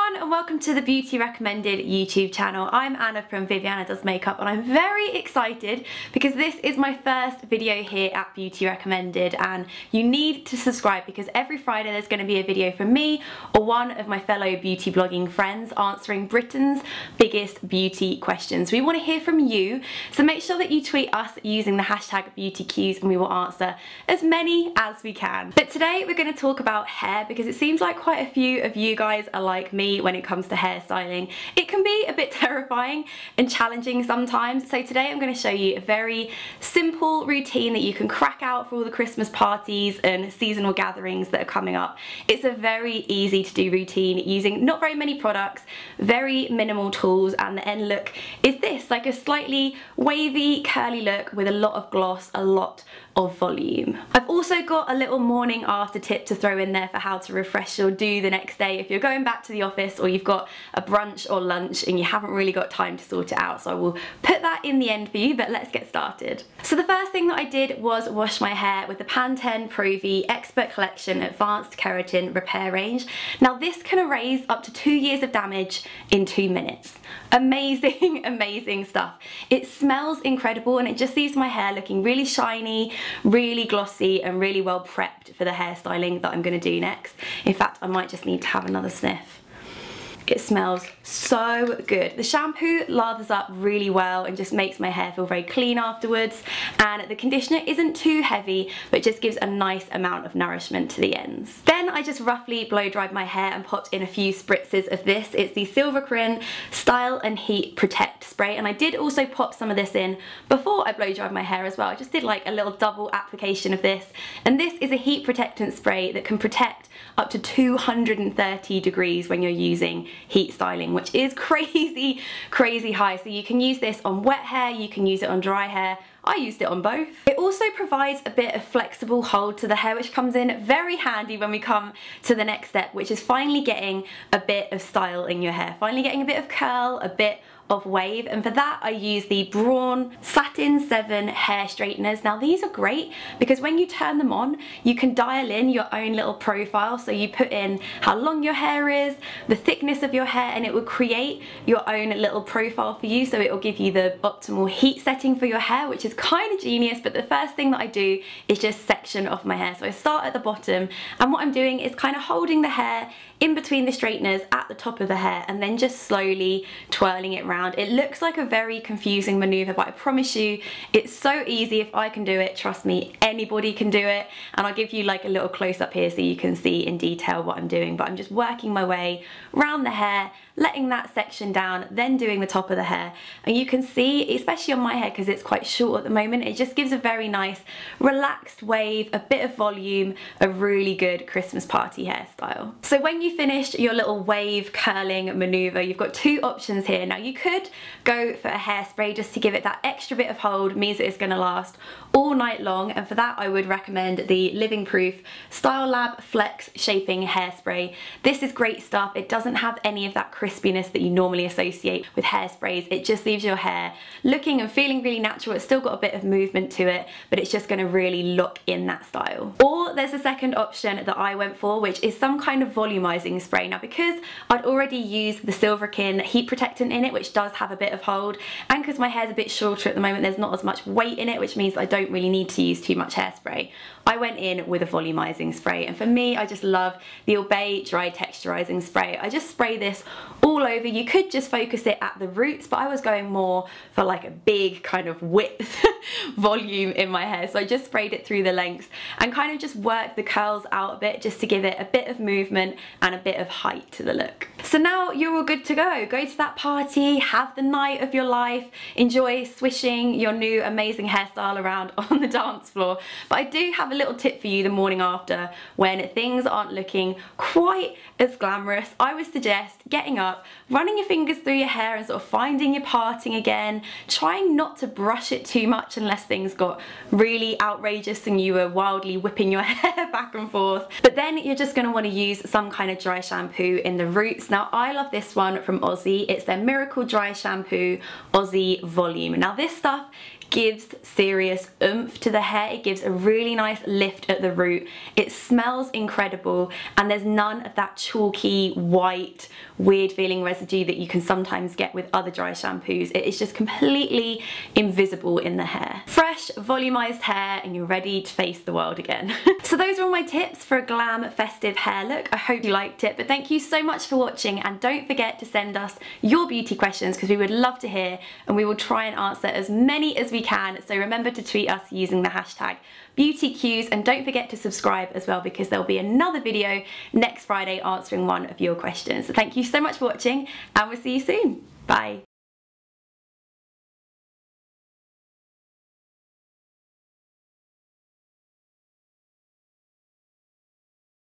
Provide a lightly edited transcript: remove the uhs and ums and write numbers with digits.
everyone and welcome to the Beauty Recommended YouTube channel. I'm Anna from Viviana Does Makeup and I'm very excited because this is my first video here at Beauty Recommended, and you need to subscribe because every Friday there's going to be a video from me or one of my fellow beauty blogging friends answering Britain's biggest beauty questions. We want to hear from you, so make sure that you tweet us using the hashtag BeautyQs and we will answer as many as we can. But today we're going to talk about hair because it seems like quite a few of you guys are like me when it comes to hairstyling. It can be a bit terrifying and challenging sometimes, so today I'm going to show you a very simple routine that you can crack out for all the Christmas parties and seasonal gatherings that are coming up. It's a very easy to do routine using not very many products, very minimal tools, and the end look is this, like a slightly wavy curly look with a lot of gloss, a lot of volume. I've also got a little morning after tip to throw in there for how to refresh your do the next day if you're going back to the office or you've got a brunch or lunch and you haven't really got time to sort it out, so I will put that in the end for you, but let's get started. So the first thing that I did was wash my hair with the Pantene Pro V Expert Collection Advanced Keratin Repair Range. Now this can erase up to 2 years of damage in 2 minutes. Amazing, amazing stuff. It smells incredible and it just leaves my hair looking really shiny, really glossy and really well prepped for the hairstyling that I'm going to do next. In fact, I might just need to have another sniff. It smells so good. The shampoo lathers up really well and just makes my hair feel very clean afterwards, and the conditioner isn't too heavy but just gives a nice amount of nourishment to the ends. Then I just roughly blow dried my hair and popped in a few spritzes of this. It's the Silvacrine Style and Heat Protect spray, and I did also pop some of this in before I blow dried my hair as well. I just did like a little double application of this, and this is a heat protectant spray that can protect up to 230 degrees when you're using heat styling, which is crazy high. So you can use this on wet hair, you can use it on dry hair. I used it on both. It also provides a bit of flexible hold to the hair, which comes in very handy when we come to the next step, which is finally getting a bit of style in your hair, finally getting a bit of curl, a bit of wave, and for that I use the Braun Satin 7 hair straighteners. Now these are great because when you turn them on you can dial in your own little profile, so you put in how long your hair is, the thickness of your hair, and it will create your own little profile for you, so it will give you the optimal heat setting for your hair, which is kind of genius. But the first thing that I do is just section off my hair. So I start at the bottom and what I'm doing is kind of holding the hair in between the straighteners at the top of the hair and then just slowly twirling it round. It looks like a very confusing maneuver, but I promise you it's so easy. If I can do it, trust me, anybody can do it. And I'll give you like a little close up here so you can see in detail what I'm doing, but I'm just working my way around the hair, letting that section down, then doing the top of the hair. And you can see, especially on my hair because it's quite short at the moment, it just gives a very nice relaxed wave, a bit of volume, a really good Christmas party hairstyle. So when you finished your little wave curling maneuver, you've got two options here. Now you could go for a hairspray just to give it that extra bit of hold, means that it's going to last all night long, and for that I would recommend the Living Proof Style Lab Flex Shaping Hairspray. This is great stuff. It doesn't have any of that crispiness that you normally associate with hairsprays. It just leaves your hair looking and feeling really natural. It's still got a bit of movement to it, but it's just going to really look in that style. Or there's a second option that I went for, which is some kind of volumizing spray. Now because I'd already used the Silvacrine heat protectant in it, which does have a bit of hold, and because my hair's a bit shorter at the moment, there's not as much weight in it, which means I don't really need to use too much hairspray. I went in with a volumizing spray, and for me I just love the Obey Dry Texturizing Spray. I just spray this all over. You could just focus it at the roots, but I was going more for like a big kind of width volume in my hair, so I just sprayed it through the lengths and kind of just worked the curls out a bit just to give it a bit of movement and a bit of height to the look. So now you're all good to go. Go to that party, have the night of your life, enjoy swishing your new amazing hairstyle around on the dance floor. But I do have a little tip for you the morning after when things aren't looking quite as glamorous. I would suggest getting up, running your fingers through your hair and sort of finding your parting again, trying not to brush it too much unless things got really outrageous and you were wildly whipping your hair back and forth. But then you're just going to want to use some kind of dry shampoo in the roots. Now I love this one from Aussie. It's their Miracle Dry Shampoo Aussie Volume. Now this stuff gives serious oomph to the hair. It gives a really nice lift at the root. It smells incredible, and there's none of that chalky, white, weird feeling residue that you can sometimes get with other dry shampoos. It is just completely invisible in the hair. Fresh, volumized hair, and you're ready to face the world again. So those are all my tips for a glam, festive hair look. I hope you liked it, but thank you so much for watching, and don't forget to send us your beauty questions because we would love to hear, and we will try and answer as many as we can. So remember to tweet us using the hashtag BeautyQs, and don't forget to subscribe as well because there'll be another video next Friday answering one of your questions. So thank you so much for watching, and we'll see you soon. Bye.